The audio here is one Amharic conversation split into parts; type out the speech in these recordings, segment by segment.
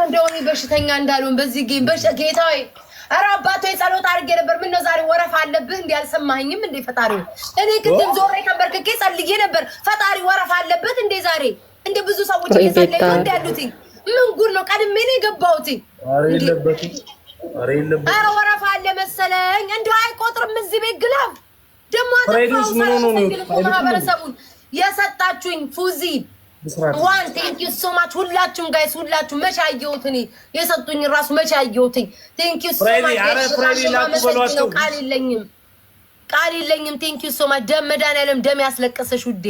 እንደውም በሽተኛ እንዳልሆን በዚህ ጌም ጌታዬ ኧረ አባቶ የጸሎት አድርጌ ነበር። ምን ነው ዛሬ ወረፋ አለብህ እንዴ? አልሰማኸኝም እንዴ? ፈጣሪው እኔ ቅድም ዞሬ ከበርክኬ ጸልዬ ነበር። ፈጣሪ ወረፋ አለበት እንዴ ዛሬ? እንደ ብዙ ሰዎች እየጸለዩ እንደ ያሉት ምን ጉድ ነው? ቀድሜ ነው የገባሁት። ኧረ የለበትም፣ ኧረ የለበትም። ኧረ ወረፋ አለ መሰለኝ። እንደው አይቆጥርም እዚህ ቤት ግላብ ደግሞ ፍራይዴስ ምን ሆኖ ነው ማህበረሰቡን የሰጣችሁኝ ፉዚ ዋን ቴንክ ዩ ሶ ማች ሁላችሁም ጋይስ ሁላችሁም መቼ አየሁት እኔ የሰጡኝ ራሱ መቼ አየሁት። ቴንክ ዩ ሶ ማች አረ ፍራይዴ ላቁበሏቸው ቃል የለኝም። ቴንክ ዩ ሶ ማች ደም መድኃኒዓለም ደም ያስለቀሰሽ ውዴ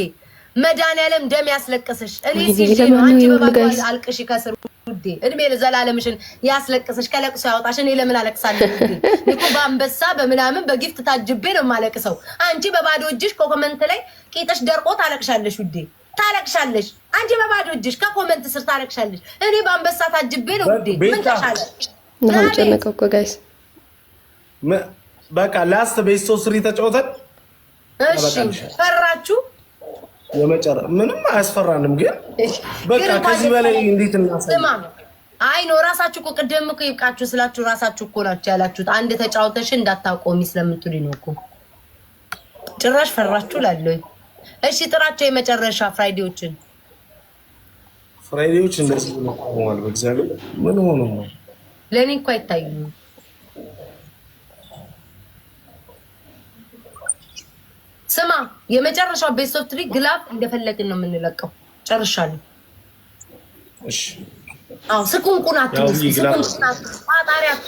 መድኃኒዓለም ደም ያስለቀሰሽ እኔ ሲጂ አንቺ በባባል አልቅሽ ከስር ውዴ እድሜ ለዘላለምሽን ያስለቀሰሽ ከለቅሶ ያወጣሽ። እኔ ለምን አለቅሳለሁ ውዴ? እኮ በአንበሳ በምናምን በጊፍት ታጅቤ ነው የማለቅሰው። አንቺ በባዶ እጅሽ ኮመንት ላይ ቄጠሽ ደርቆ ታለቅሻለሽ ውዴ ታለቅሻለሽ። አንቺ በባዶ እጅሽ ከኮመንት ስር ታለቅሻለሽ። እኔ በአንበሳ ታጅቤ ነው ውዴ። ምን ተሻለ ነው ጨነቀው እኮ ጋይስ። በቃ ላስት ቤት 3 ተጫውተን እሺ ፈራችሁ? የመጨረሻ ምንም አያስፈራንም፣ ግን በቃ ከዚህ በላይ እንዴት እናሳይ? አይ ነው ራሳችሁ እኮ ቅድም እኮ ይብቃችሁ ስላችሁ ራሳችሁ እኮ ናችሁ ያላችሁት። አንድ ተጫውተሽ እንዳታቆሚ ስለምትሉኝ ነው እኮ። ጭራሽ ፈራችሁ ላለኝ። እሺ ጥራቸው የመጨረሻ ፍራይዴዎችን። ፍራይዴዎች እንደዚህ ነው ቆሟል። በእግዚአብሔር ምን ሆኖ ነው? ለኔ እኮ አይታዩም። ስማ የመጨረሻው ቤስት ኦፍ 3 ግላብ እንደፈለግን ነው የምንለቀው። ጨርሻለሁ። እሺ አው ስኩንኩናቱ ስኩንኩናቱ ቋጣሪያቱ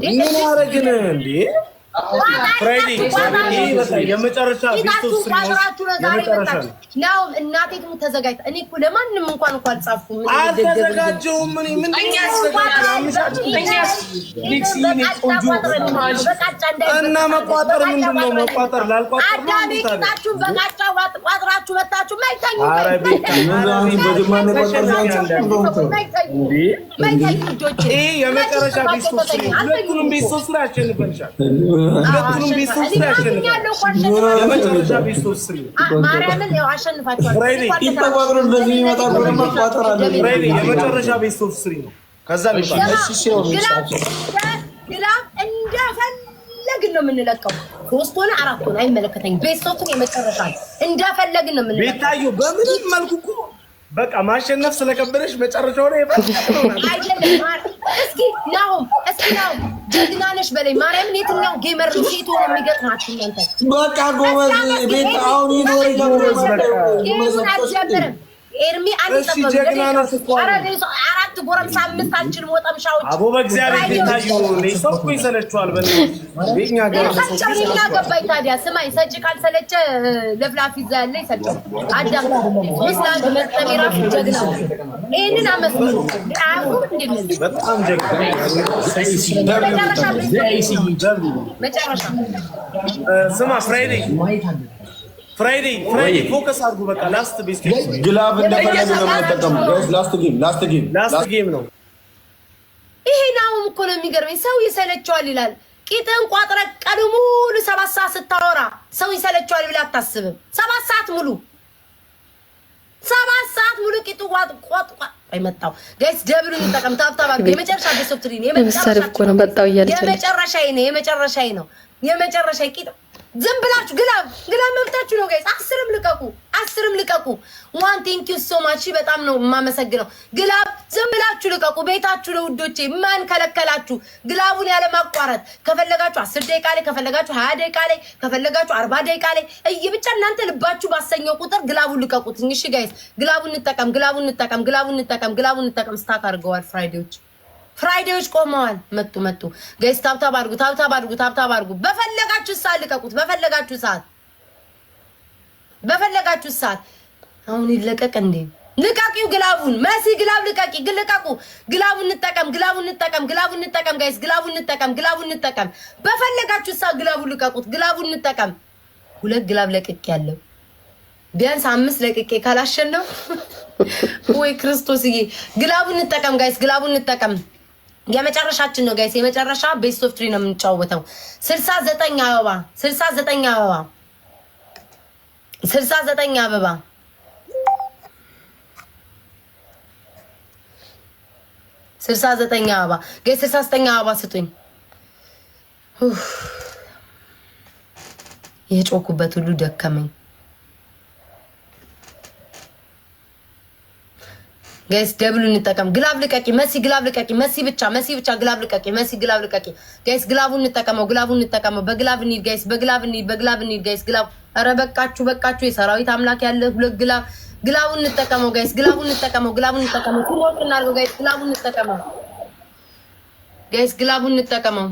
ምን ያረግን እንዴ? ፍራይዴ የመጨረሻ ቤስት ኦፍ 3 ነው። እናቴ ደግሞ ተዘጋጅታ እኔ እኮ ለማንም እንኳን አልጻፍኩም። አልተዘጋጀሁም። ምን እና መቋጠር ምንድን ነው? መቋጠር ላልቋጠር ነው። አዳሜታችሁ በቃጫ ቋጥራችሁ መጣችሁ ማይታኙ የመጨረሻ ቤስት ኦፍ 3 ሁለቱንም ቤስት ኦፍ 3 አሸንፈንሻል። ሁለቱንም ቤስት ኦፍ 3 አሸንፈንሻል። የመጨረሻ ቤስት ኦፍ 3 ማርያምን ያው አሸንፋችኋል። ፍራይዴ ይተባበሩ እንደዚህ ይመጣሉ። ለማቋጠር አለ ፍራይዴ የመጨረሻ ቤስት ኦፍ 3 ነው። ከዛ ግላብ እንደፈለግን ነው የምንለቀው። 3 ሆነ 4 ሆነ አይመለከተኝም። ቤስት ኦፍ የመጨረሻ እንደፈለግን ነው የምንለቀው። ቤታዩ በምንም መልኩ እኮ በቃ ማሸነፍ ስለከበደሽ መጨረሻው ላይ አይደለም። እስኪ ነው ጀግና ነሽ በለኝ። ማርያምን የትኛው ጌመር ነው ሴት ሆኖ የሚገጥማችሁ እናንተ? በቃ ጎበዝ ቤት አሁን ይኖር ይጀምራል። ኤርሚ አራት ጎረምሳ 5 አንችል ወጠምሻዎች አቦ በእግዚአብሔር ቤታዩ ሰው እኮ ይሰለችዋል። በእኛ ጋር ገባኝ። ታዲያ ስማኝ ሰጪ ካልሰለቸ ለፍላፊ ይዛ ያለ ይሰጫው አዳም ምስላንድ መርጠሜራ ጀግና ይሄንን አመስግኑ። በጣም ጀግና መጨረሻ ስማ ፍራይዴ ፎከስ አድርጉ። በቃ ላስት ቤስት ግላብ እንደፈለገ ነው የምንጠቀመው። ላስት ጌም ነው ይሄ ነው እኮ ነው የሚገርመኝ። ሰው ይሰለቸዋል ይላል። ቂጥን ቋጥረ ቀኑ ሙሉ 7 ሰዓት ስታወራ ሰው ይሰለቸዋል ብለህ አታስብም? 7 ሰዓት ሙሉ ቂጡ ቋጥ አይመጣው ጋይስ ደብሉ እንጠቀም። ታብታባ የመጨረሻ ቤስት ኦፍ 3 የመጨረሻ ነው። ቂጥ ዝም ብላችሁ ግላብ መብታችሁ ነው ጋይስ። 10ም ልቀቁ። ዋን ቴንክ ዩ ሶ ማች በጣም ነው የማመሰግነው። ግላብ ዝም ብላችሁ ልቀቁ። ቤታችሁ ነው ውዶቼ። ማን ከለከላችሁ? ግላቡን ያለ ማቋረጥ ከፈለጋችሁ 10 ደቂቃ ላይ ከፈለጋችሁ 20 ደቂቃ ላይ ከፈለጋችሁ 40 ደቂቃ ላይ ብቻ እናንተ ልባችሁ ባሰኘው ቁጥር ግላቡን ልቀቁት። እሺ ጋይስ ግላቡን እንጠቀም። ስታክ አድርገዋል ፍራይዴዎች ቆመዋል። መጡ ጋይስ ታብታብ አድርጉ። በፈለጋችሁ ሰዓት ልቀቁት። በፈለጋችሁ ሰዓት አሁን ይለቀቅ እንዴ? ልቀቂው ግላቡን። መሲ ግላብ ልቀቂ። ልቀቁ። ግላቡን እንጠቀም ጋይስ ግላቡን እንጠቀም። በፈለጋችሁ ሰዓት ግላቡን ልቀቁት። ግላቡን እንጠቀም። 2 ግላብ ለቅቄ ያለው ቢያንስ 5 ለቅቄ ካላሸነው ወይ ክርስቶስዬ። ግላቡን እንጠቀም ጋይስ ግላቡን እንጠቀም። የመጨረሻችን ነው ጋይስ። የመጨረሻ ቤስት ኦፍ 3 ነው የምንጫወተው። 69 አበባ 69 አበባ ጋይስ 69 አበባ ስጡኝ። የጮኩበት ሁሉ ደከመኝ። ጋይስ ደብሉ እንጠቀም። ግላብ ልቀቂ መሲ፣ ግላብ ልቀቂ መሲ፣ ብቻ ግላብ ልቀቂ መሲ፣ ግላብ ልቀቂ ጋይስ። ግላቡን እንጠቀመው፣ በግላብ እንሂድ ጋይስ፣ በግላብ እንሂድ ጋይስ። ግላብ ኧረ በቃችሁ። የሰራዊት አምላክ ያለ ሁለት ግላቡን እንጠቀመው ጋይስ፣ ግላቡን እንጠቀመው። ሁሉ እናርገው ጋይስ፣ ግላቡን እንጠቀመው ጋይስ፣ ግላቡን እንጠቀመው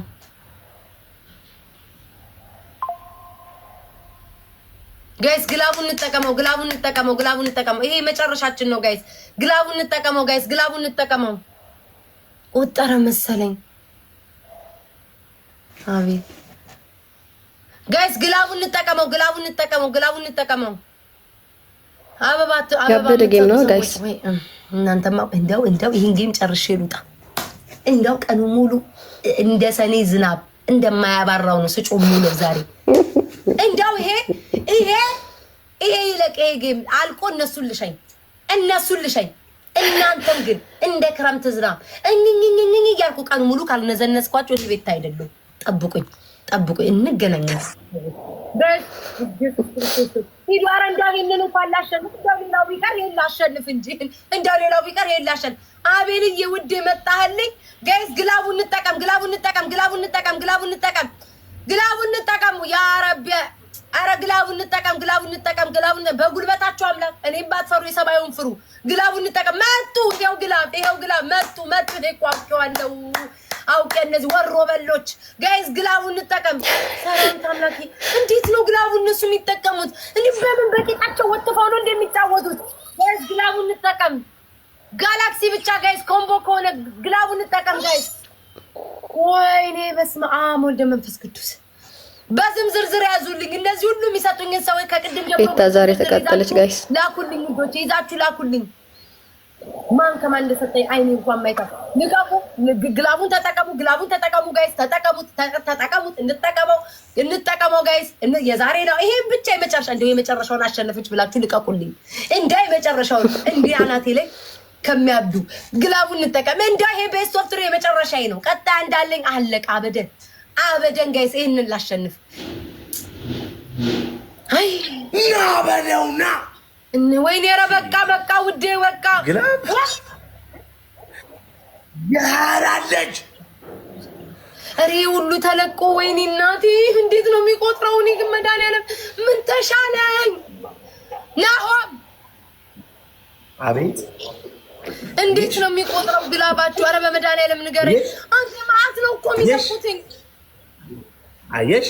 ጋይስ፣ ግላቡን እንጠቀመው። ይሄ መጨረሻችን ነው ጋይስ። ግላቡን እንጠቀመው ጋይስ፣ ግላቡን እንጠቀመው። ወጠረ መሰለኝ። አቤት ጋይስ፣ ግላቡን እንጠቀመው። አበባት ያበደ ጌም ነው ጋይስ። እናንተማ እንደው ይሄን ጌም ጨርሼ ልውጣ። እንደው ቀኑ ሙሉ እንደ ሰኔ ዝናብ እንደማያባራው ነው ስጮም ነው ዛሬ። እንደው ይሄ ይለቅ። ይሄ ጌም አልቆ እነሱን ልሸኝ። እናንተም ግን እንደ ክረምት ዝናብ እኝኝኝኝ እያልኩ ቀኑ ሙሉ ካልነዘነስኳቸው ወደ ቤት አይደለም። ጠብቁኝ፣ እንገናኛለን። ሂዱ። ኧረ እንዳው ይሄንን እንኳን ላሸንፍ፣ ሌላው ቢቀር ላሸንፍ እንጂ ሌላው ቢቀር ላሸንፍ። አቤልዬ ውዴ መጣህልኝ ጋይስ። ግላቡን እንጠቀም። ያ ረቢ ኧረ ግላቡን እንጠቀም። በጉልበታችሁ አምላክ እኔም ባትፈሩ የሰማዩን ፍሩ። ግላቡን እንጠቀም። መጡ። ይሄው ግላብ መጡ። እቋቸዋለሁ አውቄ እነዚህ ወሮ በሎች ጋይስ። ግላቡን እንጠቀም። ሰላም ታምላኪ። እንዴት ነው ግላቡን እነሱ የሚጠቀሙት? እንዴ በምን በቂጣቸው ወጥፈው ነው እንደሚጫወቱት? ጋይስ ግላቡን እንጠቀም። ጋላክሲ ብቻ ጋይስ፣ ኮምቦ ከሆነ ግላቡን እንጠቀም ጋይስ። ወይኔ በስመ አብ ወልደ መንፈስ ቅዱስ። በስም ዝርዝር ያዙልኝ። እነዚህ ሁሉ የሚሰጡኝን ሰዎች ከቅድም ጀምሮ ቤታ ዛሬ ተቃጠለች ጋይስ። ላኩልኝ ልጆች፣ ይዛችሁ ላኩልኝ። ማን ከማን እንደሰጠኝ አይኔ እንኳን ማይታ። ንቀቁ። ግላቡን ተጠቀሙ ጋይስ። ተጠቀሙት። እንጠቀመው ጋይስ። የዛሬ ነው ይሄ ብቻ የመጨረሻ። እንደው የመጨረሻውን አሸነፈች ብላችሁ ልቀቁልኝ። የመጨረሻውን አናቴ ላይ ከሚያብዱ ግላቡን እንጠቀም። ይሄ ቤስት ኦፍ 3 የመጨረሻዬ ነው። ቀጣይ እንዳለኝ አለቀ። አበደን ጋይስ። ይሄንን ላሸንፍ። አይ ና በለውና ወይኔ ኧረ በቃ ውዴ በቃ። ግላብ ያራለች። ኧረ ሁሉ ተለቆ ወይኔ እናቴ እንዴት ነው የሚቆጥረው? እኔ ግን መድኃኒዓለም ምን ተሻለኝ? ናሆም አቤት እንዴት ነው የሚቆጥረው ግላባችሁ? ኧረ በመድኃኒዓለም ንገረኝ። አንተ ማለት ነው እኮ የሚጠቁትኝ። አየሽ